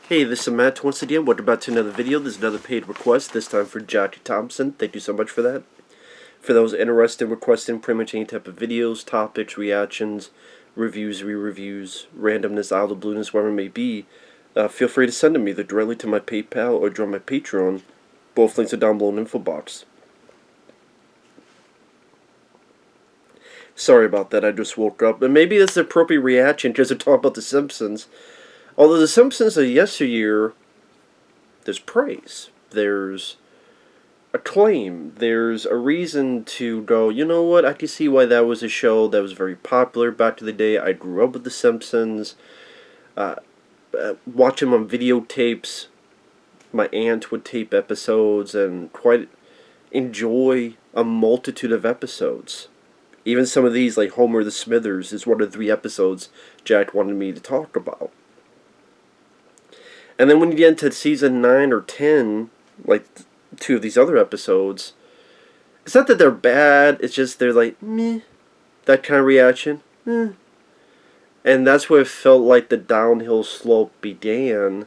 Hey, this is Matt once again. Welcome back to another video. This is another paid request, this time for Thompson. Thank you so much for that. For those interested in requesting pretty much any type of videos, topics, reactions, reviews, re-reviews, randomness, out of the blueness, whatever it may be, feel free to send them either directly to my PayPal or join my Patreon. Both links are down below in the info box. Sorry about that, I just woke up. And maybe that's the appropriate reaction because I talk about The Simpsons. Although The Simpsons of yesteryear, there's praise. There's acclaim. There's a reason to go, you know what, I can see why that was a show that was very popular back in the day. I grew up with The Simpsons. Watching them on videotapes. My aunt would tape episodes and quite enjoy a multitude of episodes. Even some of these, like Homer the Smithers, is one of the 3 episodes Jack wanted me to talk about. And then when you get into season 9 or 10, like 2 of these other episodes, it's not that they're bad, it's just they're like, meh, that kind of reaction. And that's where it felt like the downhill slope began.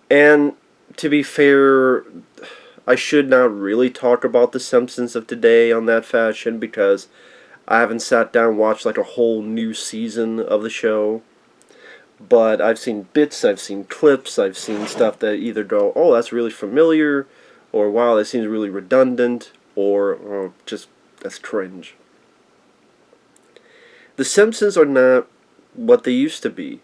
And to be fair, I should not really talk about The Simpsons of today on that fashion because I haven't sat down and watched like a whole new season of the show. But I've seen bits, I've seen clips, I've seen stuff that either go, oh, that's really familiar, or wow, that seems really redundant, or oh, just, that's cringe. The Simpsons are not what they used to be.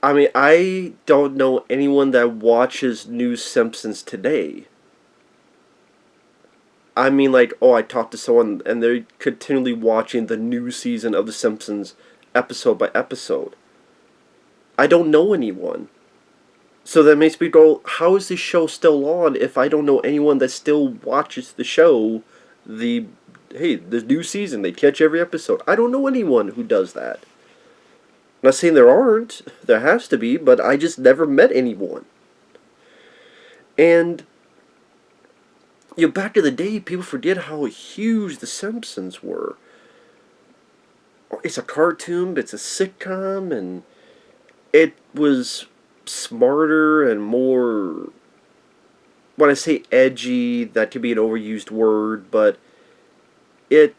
I mean, I don't know anyone that watches new Simpsons today. I mean, like, oh, I talked to someone and they're continually watching the new season of The Simpsons episode by episode. I don't know anyone. So that makes me go, how is this show still on if I don't know anyone that still watches the show? The new season, they catch every episode. I don't know anyone who does that. I'm not saying there aren't, there has to be, but I just never met anyone. And back in the day, people forget how huge The Simpsons were. It's a cartoon, it's a sitcom, and it was smarter and more, when I say edgy, that could be an overused word, but it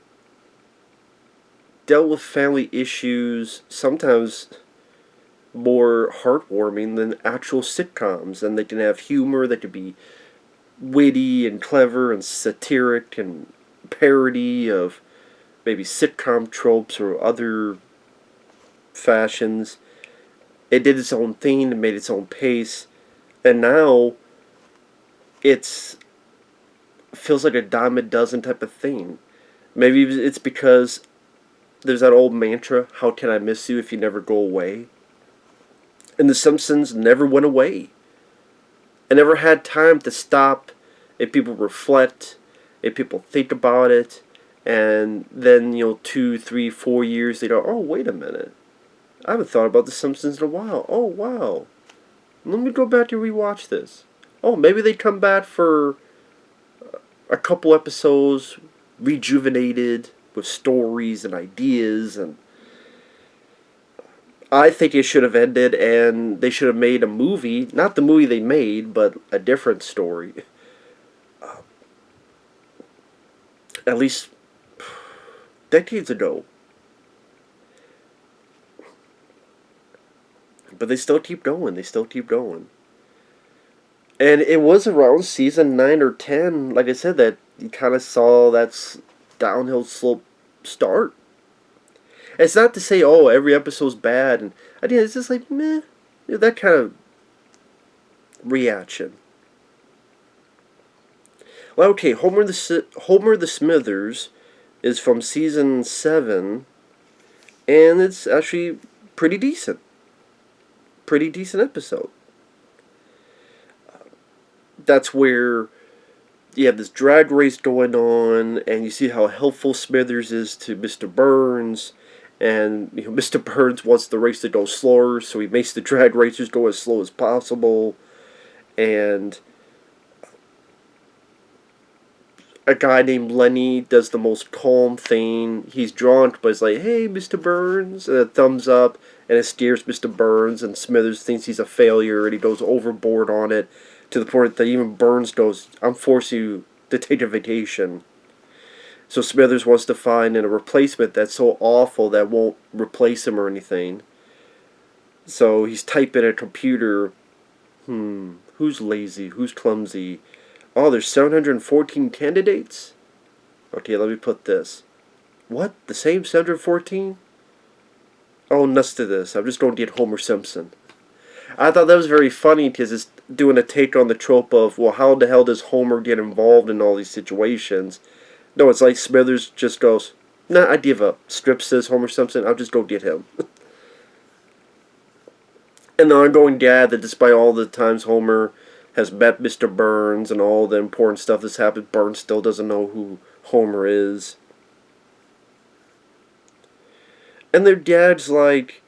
dealt with family issues, sometimes more heartwarming than actual sitcoms, and they can have humor that could be witty and clever and satiric and parody of maybe sitcom tropes or other fashions. It did its own thing, it made its own pace, and now it's feels like a dime a dozen type of thing. Maybe it's because there's that old mantra, how can I miss you if you never go away? And The Simpsons never went away. I never had time to stop if people reflect, if people think about it, and then, 2, 3, 4 years, they go, oh, wait a minute. I haven't thought about The Simpsons in a while. Oh, wow. Let me go back and rewatch this. Oh, maybe they come back for a couple episodes, rejuvenated, with stories and ideas, and I think it should have ended, and they should have made a movie, not the movie they made, but a different story. At least decades ago. But they still keep going. They still keep going. And it was around season 9 or 10, like I said, that you kind of saw that downhill slope start. It's not to say, oh, every episode's bad. And I think it's just like, meh. That kind of reaction. Well, okay, Homer the Smithers is from season 7, and it's actually pretty decent. Pretty decent episode. That's where you have this drag race going on, and you see how helpful Smithers is to Mr. Burns, and Mr. Burns wants the race to go slower, so he makes the drag racers go as slow as possible, and a guy named Lenny does the most calm thing. He's drunk, but it's like, hey, Mr. Burns, and a thumbs up, and it scares Mr. Burns, and Smithers thinks he's a failure, and he goes overboard on it, to the point that even Burns goes, I'm forcing you to take a vacation. So Smithers wants to find a replacement that's so awful that won't replace him or anything. So he's typing at a computer, who's lazy, who's clumsy? Oh, there's 714 candidates? Okay, let me put this. What? The same 714? Oh, nuts to this. I'm just going to get Homer Simpson. I thought that was very funny because it's doing a take on the trope of, well, how the hell does Homer get involved in all these situations? No, it's like Smithers just goes, nah, I give up. Strip says Homer Simpson, I'll just go get him. And the ongoing gag that despite all the times Homer has met Mr. Burns and all the important stuff that's happened, Burns still doesn't know who Homer is. And their dad's like,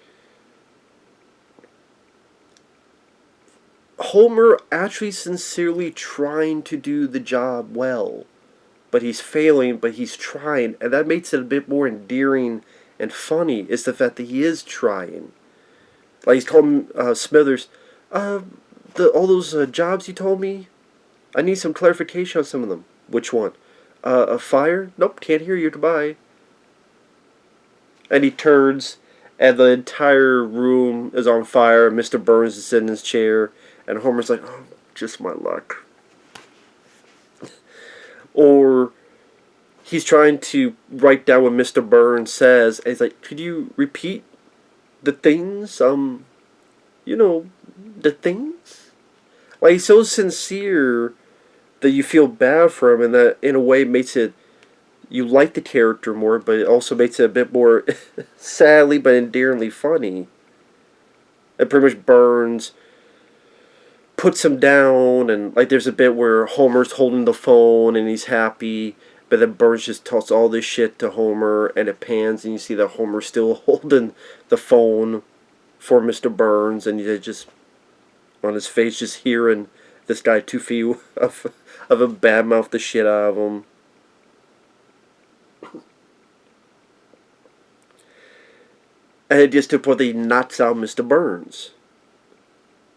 Homer actually sincerely trying to do the job well. But he's failing, but he's trying. And that makes it a bit more endearing and funny, is the fact that he is trying. Like he's calling Smithers, all those jobs you told me, I need some clarification on some of them. Which one? A fire? Nope, can't hear you, goodbye. And he turns, and the entire room is on fire. Mr. Burns is sitting in his chair, and Homer's like, oh, just my luck. Or he's trying to write down what Mr. Burns says, and he's like, could you repeat the things? The things? Like, he's so sincere that you feel bad for him, and that in a way makes it, you like the character more, but it also makes it a bit more sadly but endearingly funny. And pretty much Burns puts him down, and like there's a bit where Homer's holding the phone and he's happy, but then Burns just tells all this shit to Homer, and it pans and you see that Homer's still holding the phone for Mr. Burns, and he's just on his face just hearing this guy 2 feet of a badmouth the shit out of him. And it just to put the knocks out Mr. Burns.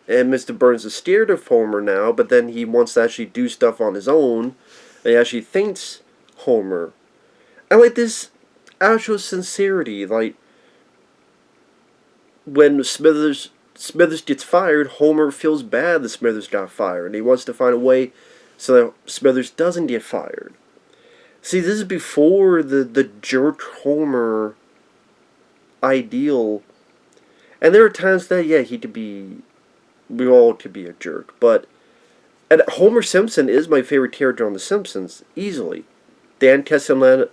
And Mr. Burns is scared of Homer now, but then he wants to actually do stuff on his own. And he actually thanks Homer. And like this actual sincerity, like when Smithers gets fired, Homer feels bad that Smithers got fired, and he wants to find a way so that Smithers doesn't get fired. See, this is before the jerk Homer ideal, and there are times that he could be, we all could be a jerk, but and Homer Simpson is my favorite character on The Simpsons, easily. Dan Castellaneta,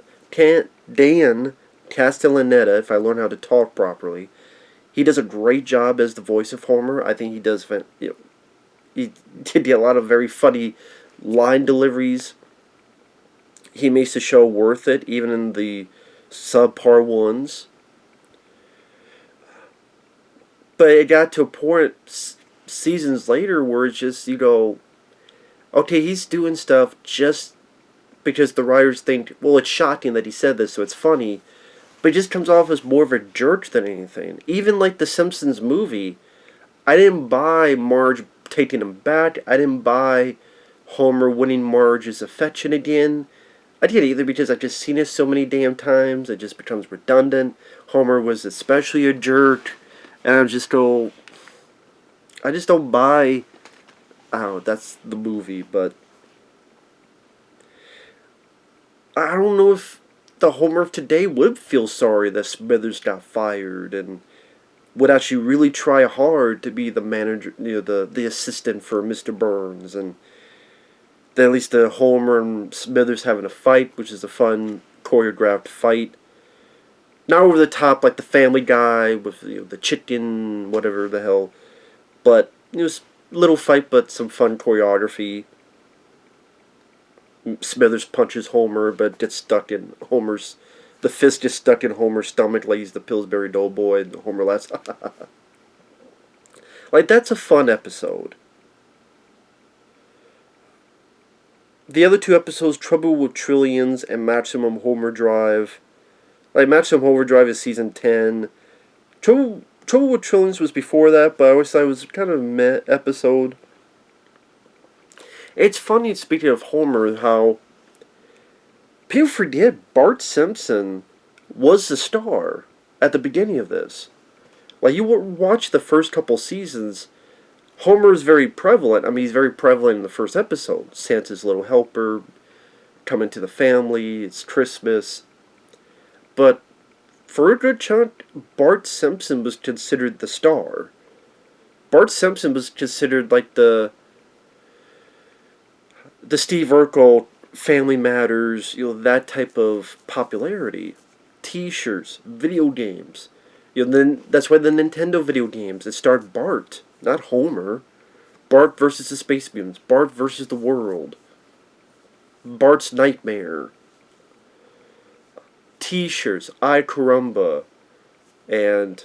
if I learn how to talk properly, he does a great job as the voice of Homer. I think he does, he did a lot of very funny line deliveries. He makes the show worth it, even in the subpar ones. But it got to a point seasons later where it's just, you go, okay, he's doing stuff just because the writers think, well, it's shocking that he said this, so it's funny. But he just comes off as more of a jerk than anything. Even like the Simpsons movie, I didn't buy Marge taking him back. I didn't buy Homer winning Marge's affection again. I did either because I've just seen it so many damn times, it just becomes redundant. Homer was especially a jerk, and I just don't buy, that's the movie, but I don't know if the Homer of today would feel sorry that Smithers got fired and would actually really try hard to be the manager, the assistant for Mr. Burns, and then at least the Homer and Smithers having a fight, which is a fun choreographed fight. Not over the top like the Family Guy with the chicken, whatever the hell, but it was a little fight, but some fun choreography. Smithers punches Homer, but gets stuck in the fist gets stuck in Homer's stomach like he's the Pillsbury Doughboy, and Homer laughs. Like, that's a fun episode. the other two episodes, Trouble with Trillions and Maximum Homerdrive. Like, Maximum Homerdrive is season 10. Trouble with Trillions was before that, but I always thought it was kind of a meh episode. It's funny, speaking of Homer, how people forget Bart Simpson was the star at the beginning of this. Like, you watch the first couple seasons, Homer is very prevalent. I mean, he's very prevalent in the first episode. Santa's little helper, coming to the family, it's Christmas. But for a good chunk, Bart Simpson was considered the star. Bart Simpson was considered like the Steve Urkel Family Matters, that type of popularity. T-shirts, video games. Then that's why the Nintendo video games, it starred Bart, not Homer. Bart versus the Space Mutants. Bart versus the world. Bart's Nightmare. T-shirts, I Carumba, and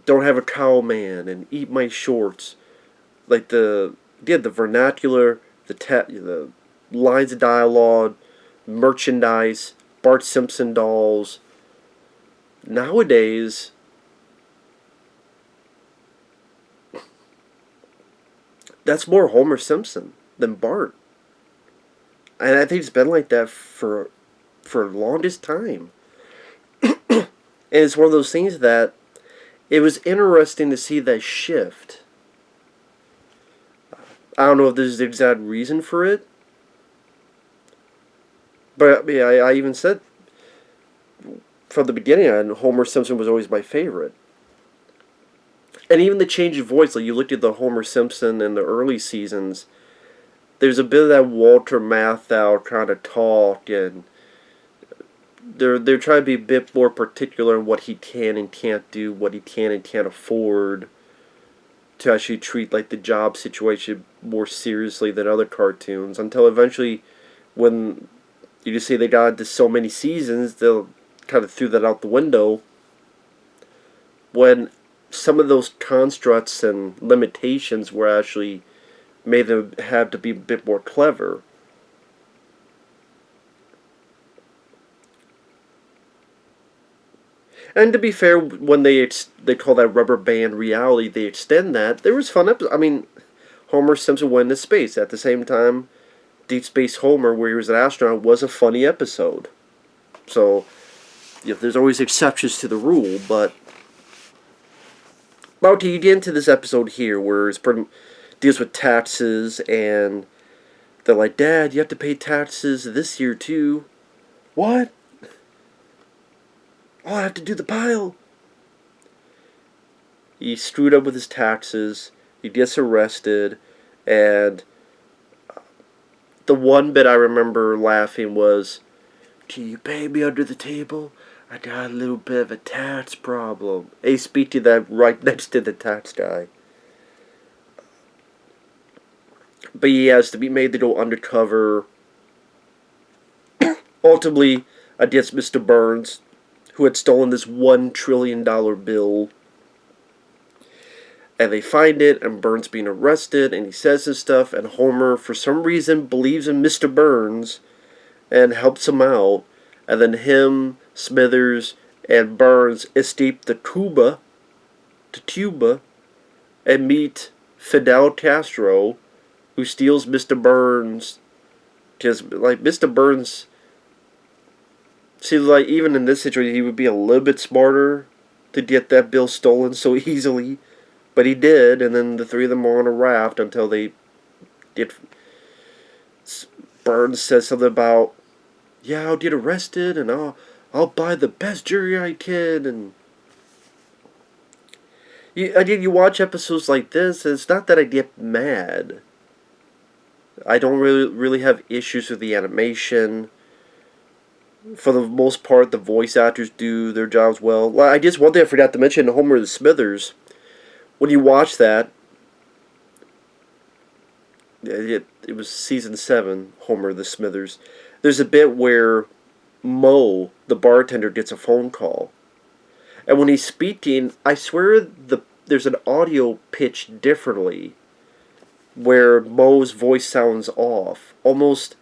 Don't Have a Cow Man, and Eat My Shorts. Like the vernacular, the lines of dialogue, merchandise, Bart Simpson dolls. Nowadays, that's more Homer Simpson than Bart. And I think it's been like that for the longest time. And it's one of those things that it was interesting to see that shift. I don't know if there's the exact reason for it. But yeah, I even said from the beginning, Homer Simpson was always my favorite. And even the change of voice, like you looked at the Homer Simpson in the early seasons, there's a bit of that Walter Matthau kind of talk, and they're trying to be a bit more particular in what he can and can't do, what he can and can't afford, to actually treat like the job situation more seriously than other cartoons, until eventually, when you just say they got into so many seasons, they'll kind of threw that out the window, when some of those constructs and limitations were actually made them have to be a bit more clever. And to be fair, when they call that rubber band reality, they extend that. There was fun episodes. I mean, Homer Simpson went into space. At the same time, Deep Space Homer, where he was an astronaut, was a funny episode. So, there's always exceptions to the rule, but okay, you get into this episode here where it's deals with taxes, and they're like, Dad, you have to pay taxes this year too. What? Oh, I have to do the pile. He screwed up with his taxes. He gets arrested, and the one bit I remember laughing was, can you pay me under the table? I got a little bit of a tax problem. They speak to that right next to the tax guy. But he has to be made to go undercover. Ultimately, against Mr. Burns, who had stolen this $1 trillion bill. And they find it, and Burns being arrested, and he says this stuff, and Homer, for some reason, believes in Mr. Burns, and helps him out. And then him, Smithers, and Burns escape to Cuba, and meet Fidel Castro, who steals Mr. Burns. Because, like, Mr. Burns, seems like even in this situation, he would be a little bit smarter to get that bill stolen so easily. But he did, and then the three of them were on a raft until they get... Burns says something about, yeah, I'll get arrested, and I'll buy the best jewelry I can, and... You watch episodes like this, and it's not that I get mad. I don't really have issues with the animation. For the most part, the voice actors do their jobs well. I guess one thing I forgot to mention, Homer the Smithers. When you watch that, it was season 7, Homer the Smithers. There's a bit where Moe, the bartender, gets a phone call. And when he's speaking, I swear there's an audio pitched differently. where Moe's voice sounds off. Almost,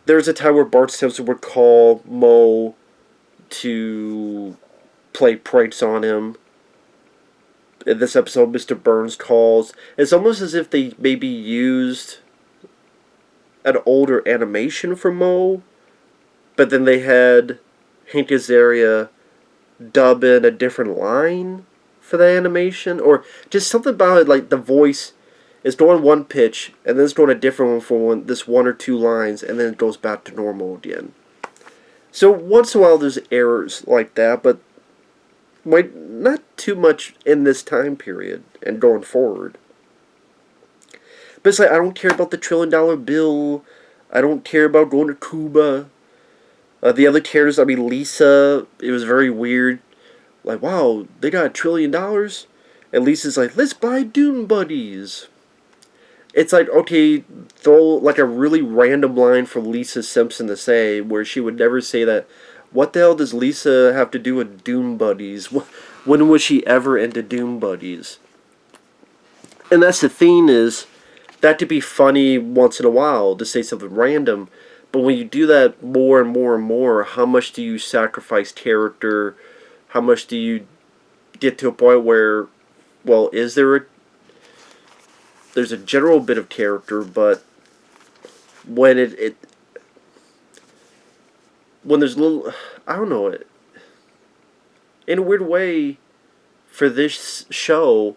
there's a time where Bart Simpson would call Moe to play pranks on him. In this episode, Mr. Burns calls. It's almost as if they maybe used an older animation for Moe, but then they had Hank Azaria dub in a different line for the animation, or just something about it, like the voice is going one pitch, and then it's going a different one for this one or two lines, and then it goes back to normal again. So once in a while there's errors like that, but not too much in this time period and going forward. But it's like, I don't care about the $1 trillion bill. I don't care about going to Cuba. The other characters, I mean, Lisa, it was very weird. Like, wow, they got $1 trillion? And Lisa's like, let's buy Dune Buddies. It's like, okay, throw like a really random line for Lisa Simpson to say, where she would never say that. What the hell does Lisa have to do with Dune Buddies? When was she ever into Dune Buddies? And that's the thing, is that to be funny once in a while, to say something random, but when you do that more and more and more, how much do you sacrifice character? How much do you get to a point where, well, there's a general bit of character, but when when there's a little, I don't know, in a weird way, for this show,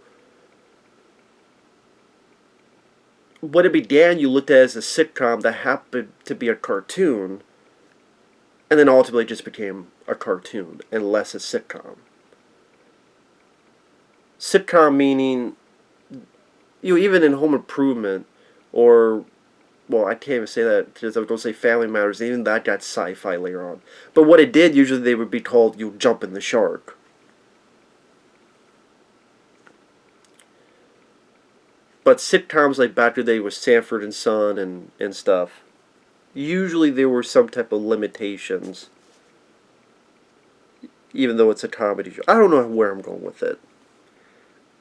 when it began, you looked at it as a sitcom that happened to be a cartoon, and then ultimately just became a cartoon and less a sitcom. Sitcom meaning, even in Home Improvement, or, well, I can't even say that because I was going to say Family Matters, even that got sci-fi later on. But what it did, usually they would be called, Jumping the Shark. But sitcoms like back in the day with Sanford and Son and stuff, usually there were some type of limitations, even though it's a comedy show. I don't know where I'm going with it.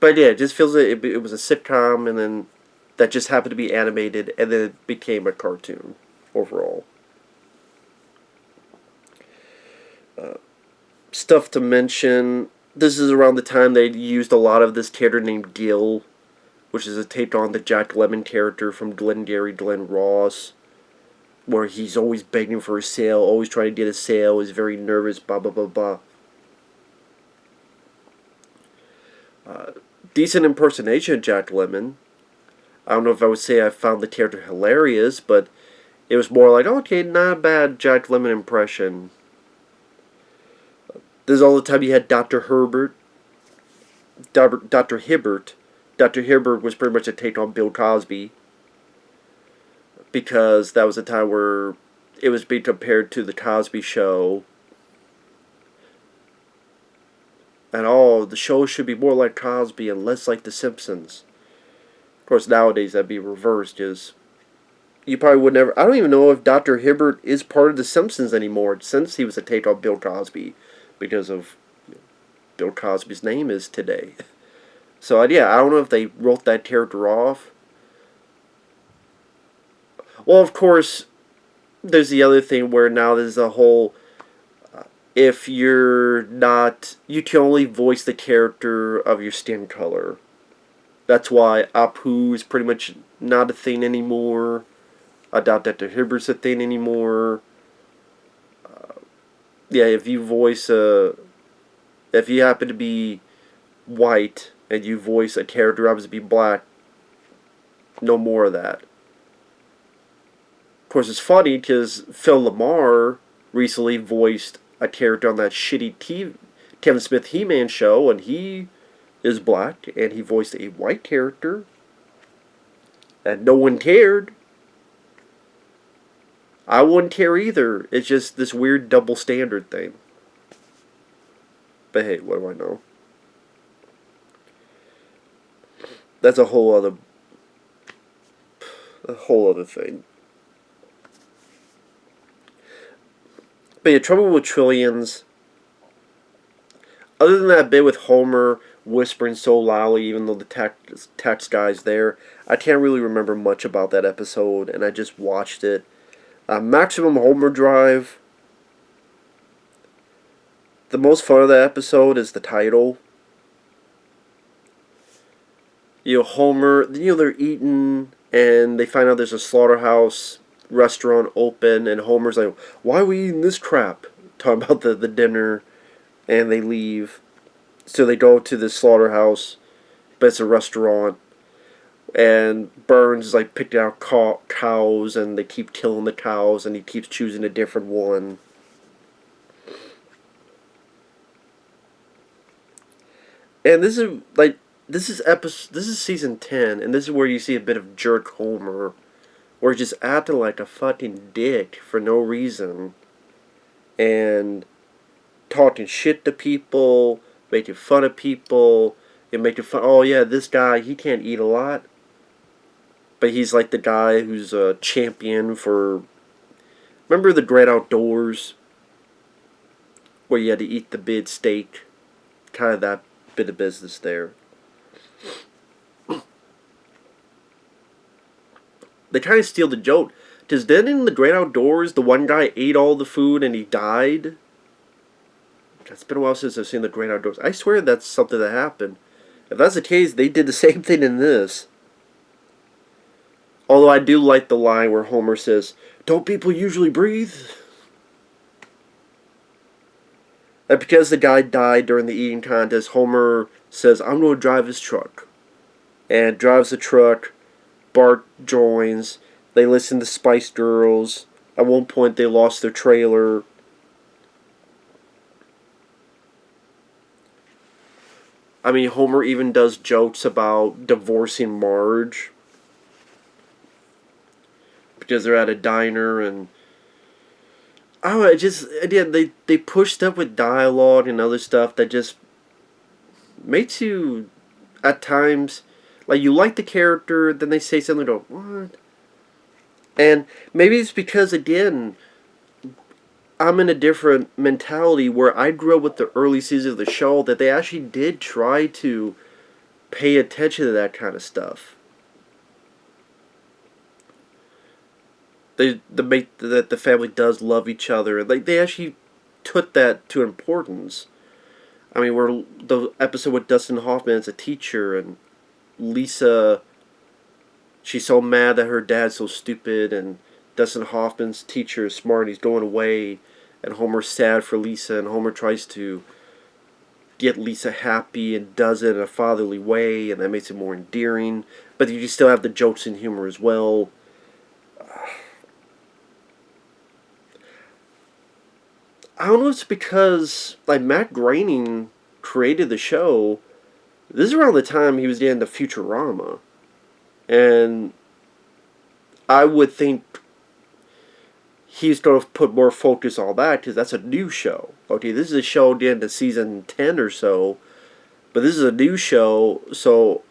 But yeah, it just feels like it was a sitcom, and then that just happened to be animated, and then it became a cartoon overall. Stuff to mention, this is around the time they used a lot of this character named Gil, which is a take on the Jack Lemmon character from Glengarry Glen Ross, where he's always begging for a sale, always trying to get a sale, is very nervous, blah blah blah blah. Decent impersonation of Jack Lemmon. I don't know if I would say I found the character hilarious, but it was more like, okay, not a bad Jack Lemmon impression. There's all the time you had Dr. Hibbert. Dr. Hibbert was pretty much a take on Bill Cosby, because that was a time where it was being compared to the Cosby Show. And the show should be more like Cosby and less like The Simpsons. Of course, nowadays that'd be reversed, because you probably would never. I don't even know if Dr. Hibbert is part of The Simpsons anymore, since he was a take on Bill Cosby, because of Bill Cosby's name is today. So yeah, I don't know if they wrote that character off. Well, of course, there's the other thing where now there's a whole, if you're not, you can only voice the character of your skin color. That's why Apu is pretty much not a thing anymore. I doubt Dr. Hibbert's a thing anymore. Yeah, if you happen to be white and you voice a character who happens to be black, no more of that. Of course, it's funny because Phil Lamar recently voiced a character on that shitty Kevin Smith He-Man show, and he is black, and he voiced a white character, and no one cared. I wouldn't care either. It's just this weird double standard thing. But hey, what do I know? That's a whole other thing. But yeah, Trouble with Trillions, other than that bit with Homer, whispering so loudly, even though the tax guy's there. I can't really remember much about that episode, and I just watched it. Maximum Homerdrive. The most fun of that episode is the title. Homer, they're eating, and they find out there's a slaughterhouse restaurant open, and Homer's like, why are we eating this crap? Talking about the dinner, and they leave. So they go to this slaughterhouse, but it's a restaurant, and Burns is like picking out cows, and they keep killing the cows, and he keeps choosing a different one. And this is season 10, and this is where you see a bit of jerk Homer, where he's just acting like a fucking dick for no reason, and talking shit to people, making fun of people, and making fun. Oh yeah, this guy, he can't eat a lot, but he's like the guy who's a champion for. Remember the Great Outdoors, where you had to eat the big steak, kind of that bit of business there. They kind of steal the joke. Because then in the Great Outdoors, the one guy ate all the food and he died. It's been a while since I've seen the Great Outdoors. I swear that's something that happened. If that's the case, they did the same thing in this. Although I do like the line where Homer says, "Don't people usually breathe?" And because the guy died during the eating contest, Homer says, "I'm going to drive his truck." And drives the truck. Bart joins. They listen to Spice Girls. At one point, they lost their trailer. I mean, Homer even does jokes about divorcing Marge. Because they're at a diner and... I don't know, it just... Again, they push stuff with dialogue and other stuff that just... makes you... At times... Like, you like the character, then they say something, go, what? And maybe it's because, again, I'm in a different mentality where I grew up with the early seasons of the show that they actually did try to pay attention to that kind of stuff. That the family does love each other. Like, they actually took that to importance. I mean, where the episode with Dustin Hoffman as a teacher and Lisa, she's so mad that her dad's so stupid, and Dustin Hoffman's teacher is smart and he's going away, and Homer's sad for Lisa, and Homer tries to get Lisa happy and does it in a fatherly way, and that makes it more endearing, but you still have the jokes and humor as well. I don't know if it's because, like, Matt Groening created the show. This is around the time he was getting to Futurama. And I would think he's going to put more focus on that because that's a new show. Okay, this is a show getting to season 10 or so. But this is a new show, so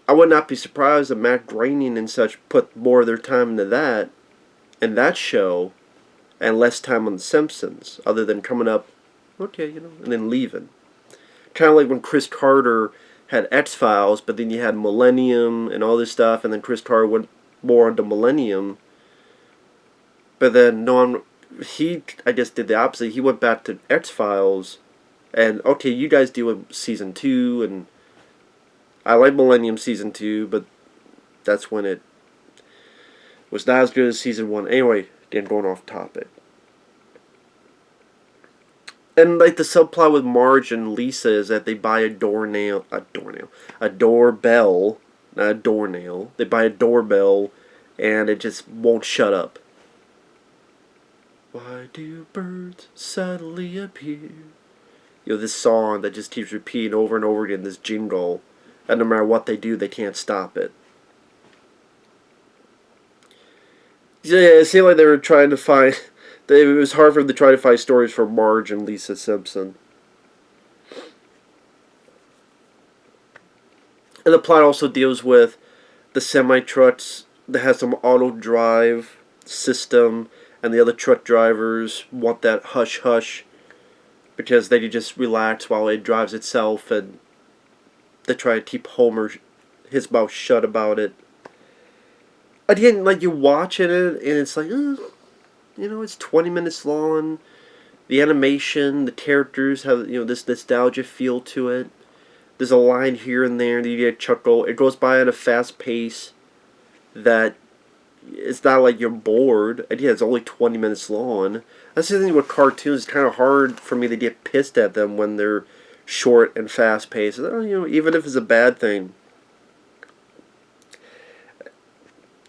I would not be surprised if Matt Groening and such put more of their time into that and that show and less time on The Simpsons, other than coming up, okay, and then leaving. Kind of like when Chris Carter had X-Files, but then you had Millennium and all this stuff, and then Chris Carter went more into Millennium. But then, I guess, did the opposite. He went back to X-Files, and, okay, you guys deal with Season 2, and I like Millennium Season 2, but that's when it was not as good as Season 1. Anyway, again, going off topic. And, like, the subplot with Marge and Lisa is that they buy a doorbell, not a doornail. They buy a doorbell, and it just won't shut up. Why do birds suddenly appear? This song that just keeps repeating over and over again, this jingle, and no matter what they do, they can't stop it. Yeah, it seemed like they were trying to find... It was hard for them to try to find stories for Marge and Lisa Simpson. And the plot also deals with the semi-trucks that has some auto-drive system, and the other truck drivers want that hush-hush because they just relax while it drives itself, and they try to keep Homer his mouth shut about it. Again, like, you're watching it and it's like, it's 20 minutes long. The animation, the characters have, this nostalgia feel to it. There's a line here and there that you get a chuckle. It goes by at a fast pace that it's not like you're bored. And yeah, it's only 20 minutes long. That's the thing with cartoons. It's kind of hard for me to get pissed at them when they're short and fast paced. Even if it's a bad thing.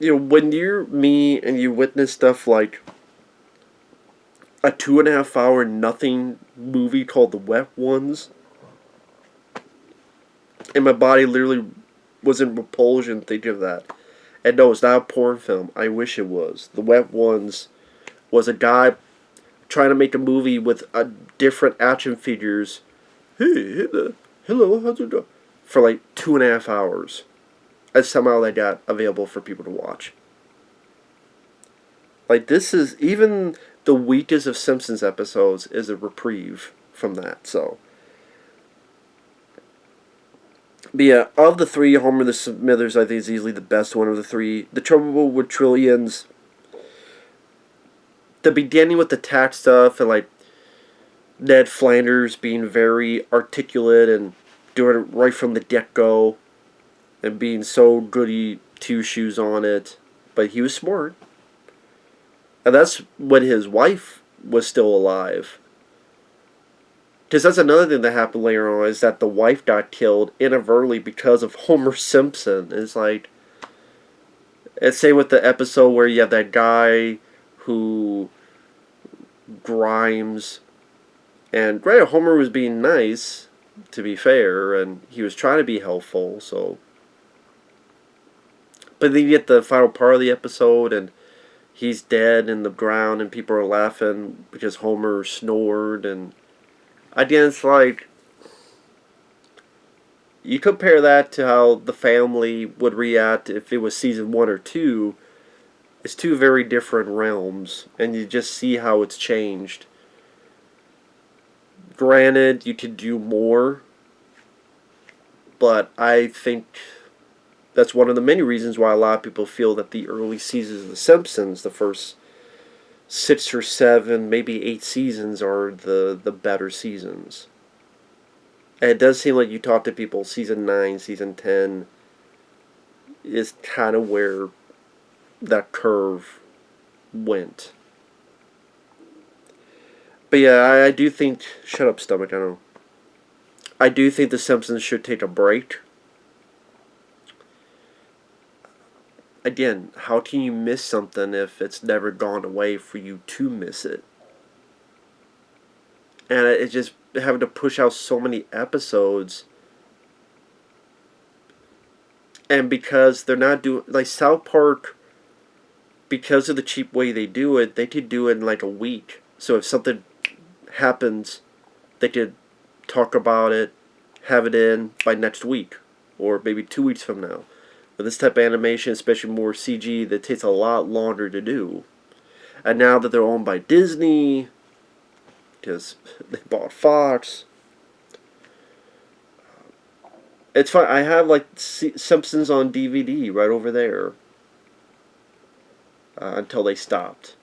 When you're me and you witness stuff like a 2.5 hour nothing movie called The Wet Ones, and my body literally was in repulsion thinking of that. And no, it's not a porn film. I wish it was. The Wet Ones was a guy trying to make a movie with different action figures. Hey, hello, how's it going? For like 2.5 hours. And somehow that got available for people to watch. Like, this is, even the weakest of Simpsons episodes is a reprieve from that, so. But yeah, of the three, Homer the Smithers, I think, is easily the best one of the three. The trouble with Trillions, the beginning with the tax stuff, and like Ned Flanders being very articulate and doing it right from the get-go, and being so goody two-shoes on it, but he was smart. And that's when his wife was still alive. Because that's another thing that happened later on, is that the wife got killed inadvertently because of Homer Simpson. It's like, and same with the episode where you have that guy who Grimes, and granted, Homer was being nice, to be fair, and he was trying to be helpful, so. But then you get the final part of the episode, and he's dead in the ground, and people are laughing because Homer snored, and again, it's like, you compare that to how the family would react if it was season 1 or 2. It's two very different realms, and you just see how it's changed. Granted, you could do more, but I think that's one of the many reasons why a lot of people feel that the early seasons of The Simpsons, the first 6 or 7, maybe 8 seasons, are the better seasons. And it does seem like you talk to people, season 9, season 10 is kind of where that curve went. But yeah, I do think... Shut up, stomach, I don't know. I do think The Simpsons should take a break. Again, how can you miss something if it's never gone away for you to miss it? And it's just having to push out so many episodes. And because they're not doing... Like, South Park, because of the cheap way they do it, they could do it in like a week. So if something happens, they could talk about it, have it in by next week, or maybe 2 weeks from now. But this type of animation, especially more CG, that takes a lot longer to do. And now that they're owned by Disney, because they bought Fox, it's fine. I have like Simpsons on DVD right over there until they stopped.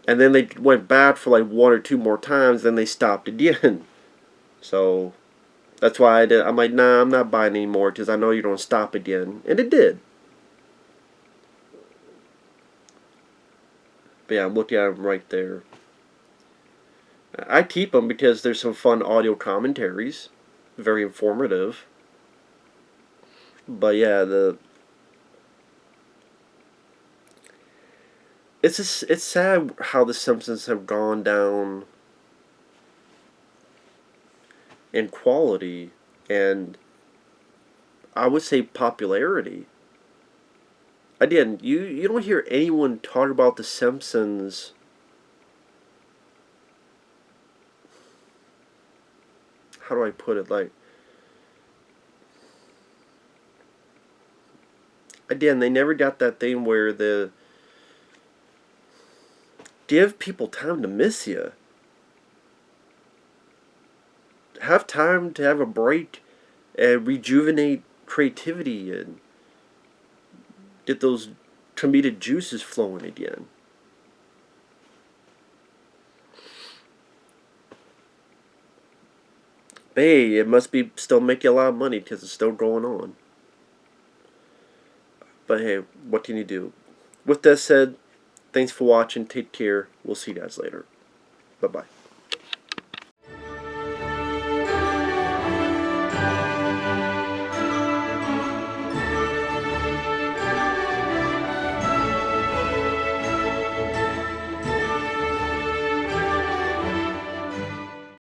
And then they went back for like 1 or 2 more times, then they stopped again. So that's why I'm like, nah, I'm not buying anymore, because I know you're going to stop again. And it did. But yeah, I'm looking at them right there. I keep them because there's some fun audio commentaries. Very informative. But yeah, it's sad how the Simpsons have gone down in quality and, I would say, popularity. Again, you don't hear anyone talk about the Simpsons how do I put it, like, again, they never got that thing where the give people time to miss you. have time to have a break and rejuvenate creativity and get those comedic juices flowing again. Hey, it must be still making a lot of money because it's still going on. But hey, what can you do? With that said, thanks for watching. Take care. We'll see you guys later. Bye bye.